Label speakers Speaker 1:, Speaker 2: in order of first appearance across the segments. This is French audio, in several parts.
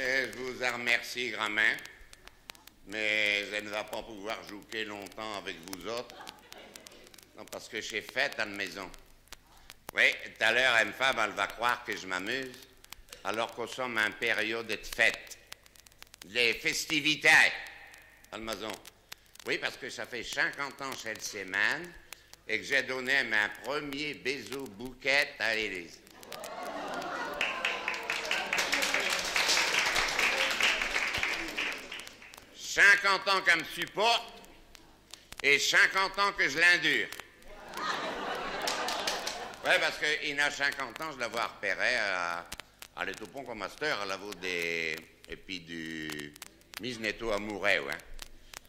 Speaker 1: Je vous en remercie, grand-mère, mais elle ne va pas pouvoir jouer longtemps avec vous autres. Non, parce que j'ai fête à la maison. Oui, tout à l'heure, une femme, elle va croire que je m'amuse, alors qu'on sommes en période de fête. Les festivités à la maison. Oui, parce que ça fait 50 ans chez le Seman et que j'ai donné mon premier bisou bouquet à l'Élise. 50 ans qu'elle me supporte et 50 ans que je l'endure. Oui, parce qu'il y a 50 ans, je la vois repérer à l'étopon comme master, à la vaut des... et puis du Misneto amoureux, hein.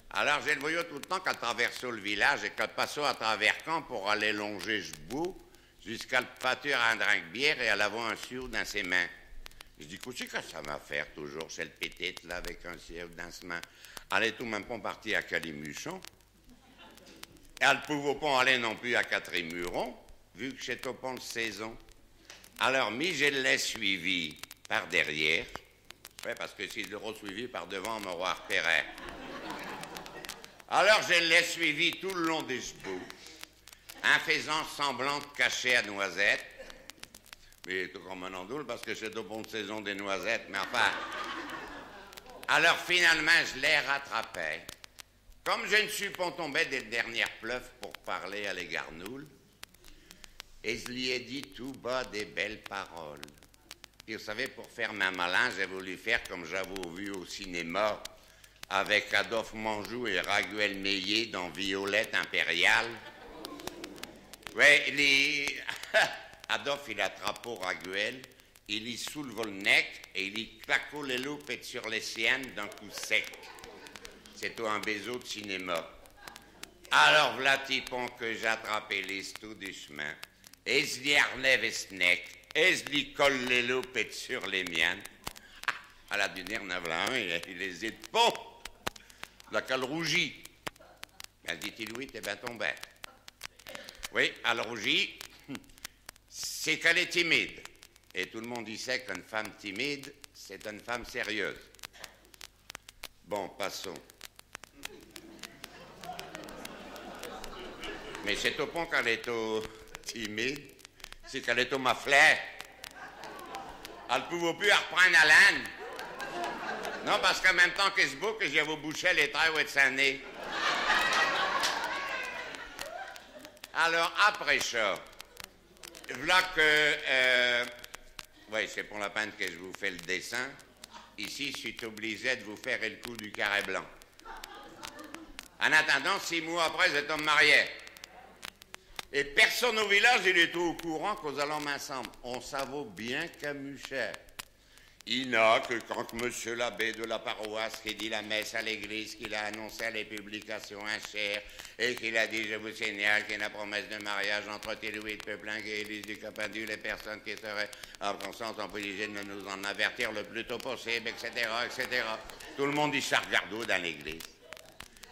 Speaker 1: Alors, j'ai le voyou tout le temps qu'elle traverse le village et qu'elle passe à travers camp pour aller longer ce bout jusqu'à le pâture à un drink bière et elle avoir un sou dans ses mains. Je dis, qu'est-ce que ça va faire toujours, cette petite là, avec un sou dans ses mains? Elle est tout même pas partie à Calimuchon. Elle ne pouvait pas aller non plus à Catherine-Muron, vu que c'est au pont de saison. Alors, je l'ai suivi par derrière. Oui, parce que si je l'aurais suivi par devant, on m'aurait repéré. Alors, je l'ai suivi tout le long des bout, en faisant semblant de cacher à Noisette. Mais tout comme un andoule, parce que c'est au bon de saison des noisettes, mais enfin... Alors, finalement, je l'ai rattrapé. Comme je ne suis pas tombé des dernières pleuves pour parler à les garnoules, et je lui ai dit tout bas des belles paroles. Et vous savez, pour faire ma malin, j'ai voulu faire comme j'avais vu au cinéma, avec Adolphe Manjou et Raguel Meillet dans Violette impériale. Oui, Adolphe, il attrape Raguel, il y soulève le nec et il y claque les loupes sur les siennes d'un coup sec. C'est un baiser de cinéma. Alors, voilà, typon que j'ai attrapé les tout du chemin, et je lui enlève ce nec, et je lui colle les loupes sur les miennes. À la dernière, on a il les est bon. La cale rougit. Elle dit-il, oui, t'es bien tombé. Oui, elle rougit, c'est qu'elle est timide. Et tout le monde sait qu'une femme timide, c'est une femme sérieuse. Bon, passons. Mais c'est au point qu'elle est timide, c'est qu'elle est au maflet. Elle ne pouvait plus reprendre la laine. Non, parce qu'en même temps que ce beau, que j'avais bouché les traits de sa nez. Alors, après ça, voilà que... oui, c'est pour la peine que je vous fais le dessin. Ici, je suis obligé de vous faire le coup du carré blanc. En attendant, 6 mois après, vous êtes homme marié. Et personne au village, il est au courant qu'aux allons ensemble. On savait bien qu'à Mucher. Il n'a que quand monsieur l'abbé de la paroisse qui dit la messe à l'église, qu'il a annoncé les publications un cher, et qu'il a dit, je vous signale qu'il y a une promesse de mariage entre Télouis de Peuplin et Élise du Capendu, les personnes qui seraient en conscience sont obligées de nous en avertir le plus tôt possible, etc., etc. Tout le monde dit ça regarde dans l'église.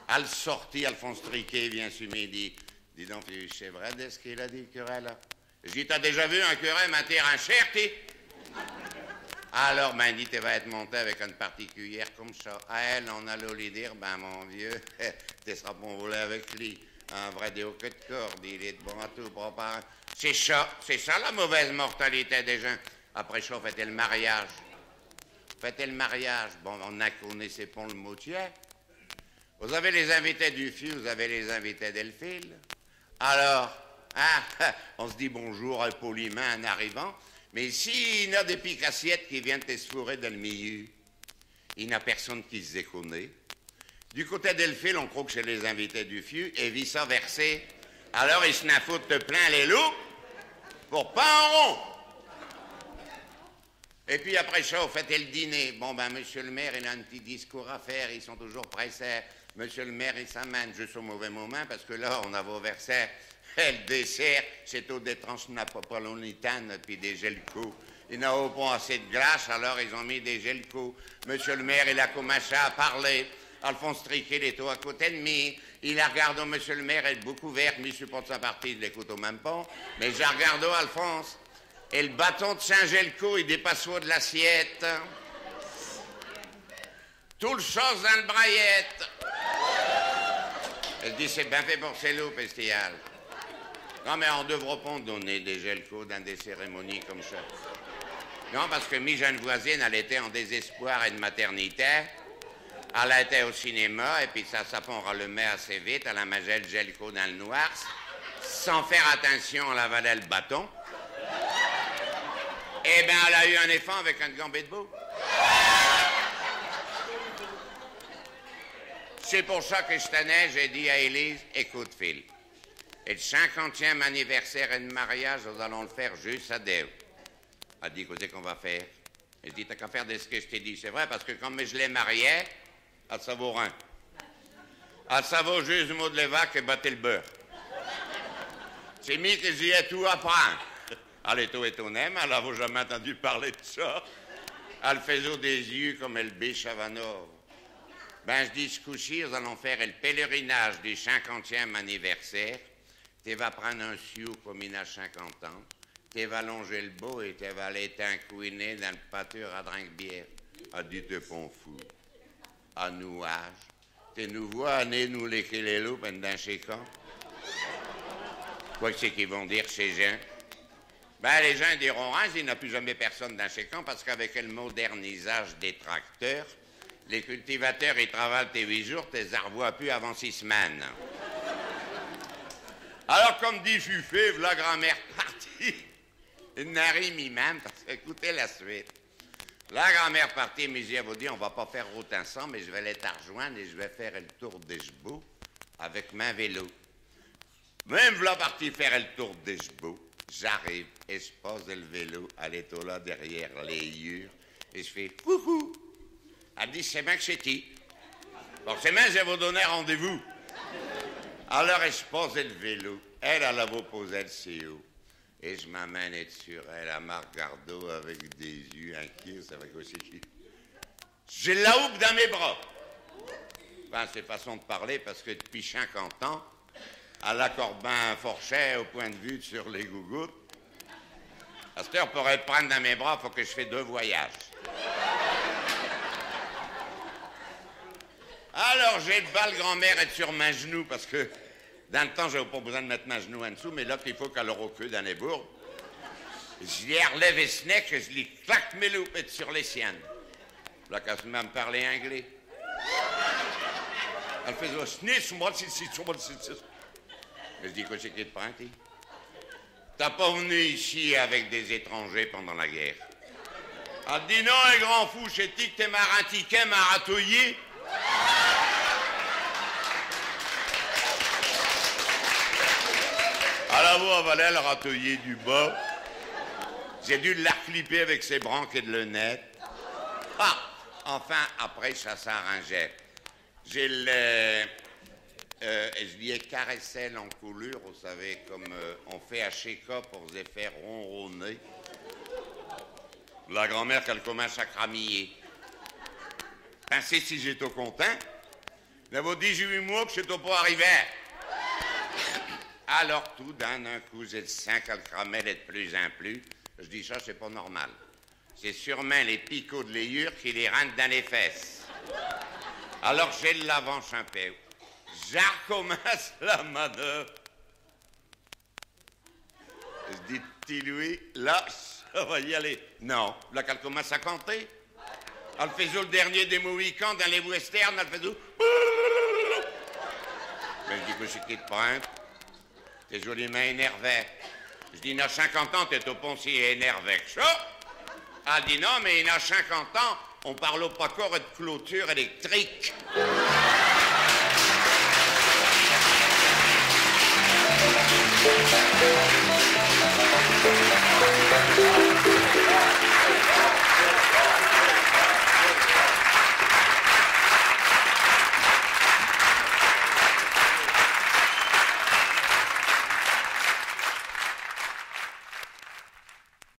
Speaker 1: À le sorti, Alphonse Triquet vient sur midi. Dis donc, c'est vrai de ce qu'il a dit, le curé, là? Je dis, t'as déjà vu un curé m'attirer un cher, tu? Alors, ben, dit, tu vas être monté avec une particulière comme ça. À elle, on allait lui dire, ben, mon vieux, tu seras pas volé avec lui. Un vrai déo que de corde, il est de bon à tout, propre. C'est ça la mauvaise mortalité des gens. Après ça, faites le mariage. Faites le mariage. Bon, on a connaissé pas le motier. Vous avez les invités du fil, vous avez les invités d'Elfil. Alors, hein, on se dit bonjour poliment en arrivant. Mais s'il y a des piques-assiettes qui viennent t'esfourrer dans le milieu, il n'y a personne qui se connaît. Du côté d'Elfil, on croit que c'est les invités du fieu, et vice-versa. Alors, ils se n'affoutent plein les loups pour pas en rond. Et puis après ça, on fait le dîner. Bon, ben, monsieur le maire, il a un petit discours à faire, ils sont toujours pressés. Monsieur le maire, il s'amène juste au mauvais moment, parce que là, on avait au verset... Et le dessert, c'est au des tranches napolitaines puis des gelcos. Ils n'avaient pas assez de glace, alors ils ont mis des gelcos. Monsieur le maire, il a commencé à parler. Alphonse Triquet, il était à côté de moi. Il a regardé monsieur le maire, il est beaucoup vert, mais je suis pas de sa partie, je l'écoute au même pas. Mais j'ai regardé Alphonse. Et le bâton de Saint-Gelco, il dépasse de l'assiette. tout le chose dans le braillette. Elle dit, c'est bien fait pour ces loups, Pestial. Non, mais on devrait pas donner des gelcos dans des cérémonies comme ça. Non, parce que mi jeune voisine, elle était en désespoir et de maternité. Elle a été au cinéma, et puis ça s'en rallumait assez vite. Elle a mangé le gelco dans le noir. Sans faire attention, elle avalait le bâton. Eh bien, elle a eu un effet avec un gambé de boue. C'est pour ça que cette année, j'ai dit à Élise, écoute, Phil, et le 50e anniversaire et de mariage, nous allons le faire juste à Déu. Elle dit, qu'est-ce qu'on va faire? Elle dit, t'as qu'à faire de ce que je t'ai dit. C'est vrai, parce que comme je l'ai mariée, elle ça vaut rien. Elle ça vaut juste le mot de l'évêque et battre le beurre. C'est mis que j'y ai tout apprendre. Elle est tout étonnée, mais elle n'avait jamais entendu parler de ça. Elle faisait des yeux comme elle biche à Vanov. Ben, je dis, ce coup-ci, nous allons faire le pèlerinage du 50e anniversaire. Tu vas prendre un sioux comme il a 50 ans. Tu vas longer le beau et tu vas aller t'incouiner dans le pâture à drink-bière. Elle dit, t'es pas fou. À nouage. Tu nous vois aller nous lécher les loups pendant chez quand? Quoi que c'est qu'ils vont dire chez gens? Ben, les gens diront rien, il n'y a plus jamais personne dans ces camps parce qu'avec le modernisage des tracteurs, les cultivateurs, ils travaillent tes 8 jours, tu les revois plus avant 6 semaines. Alors, comme dit Fuffé, la grand-mère partie, une narine mi-même, parce qu'écoutez la suite. La grand-mère partie, mais j'ai vous dire, on va pas faire route ensemble, mais je vais aller te rejoindre et je vais faire le tour des Chebaux avec ma vélo. Même la partie faire le tour des Chebaux. J'arrive et je pose le vélo, elle est au là derrière les yeux, et je fais fouhou. Elle dit, c'est bien que c'est qui. Forcément, je vais vous donner rendez-vous. Alors, je pose le vélo, elle a vous poser le CO, et je m'amène sur elle à Margardo avec des yeux inquiets, ça va quoi c'est qui. J'ai la houppe dans mes bras. Ben, c'est façon de parler, parce que depuis 50 ans, à la Corbin Forchet au point de vue sur les gougouttes. À cette heure, pour être prendre dans mes bras, il faut que je fasse 2 voyages. Alors, j'ai le bal grand-mère être sur ma genou, parce que dans le temps, j'avais pas besoin de mettre ma genou en dessous, mais là, il faut qu'elle recule dans les bourgs. Je lui ai relevé ce nez, que je lui claque mes loupettes sur les siennes. Là, qu'elle se met à me parler anglais. Elle fait ce nez, sur moi, je dis, quoi, c'est qui te prend, t'as pas venu ici avec des étrangers pendant la guerre. Elle dit, non, un grand fou, j'ai dit que t'es marintiquin, maratouillé. À la voix, voilà le ratouillé du bas. J'ai dû la clipper avec ses branques et de lunettes. Ah, enfin, après, ça s'arrangeait. J'ai le... je lui ai caressé l'encolure, vous savez, comme on fait à Chéka pour se faire ronronner. La grand-mère, qu'elle commence à cramiller. Pensez si j'étais content. Il y a 18 mois que je n'étais pas arrivé. Alors, tout d'un coup, j'ai le sang qu'elle cramait de plus en plus. Je dis, ça, c'est pas normal. C'est sûrement les picots de l'ayure qui les rentrent dans les fesses. Alors, j'ai l'avance un peu. Je recommence la manœuvre. Je dis, petit Louis, là, ça va y aller. Non, là qu'elle commence à compter. Elle fait le dernier des Mohicans dans les westerns, elle fait tout. Mais je dis, que c'est qui te prend? T'es joliment énervé. Je dis, il y a 50 ans, t'es au pont si énervé que ça. Elle dit, non, mais il y a 50 ans, on parle pas encore de clôture électrique.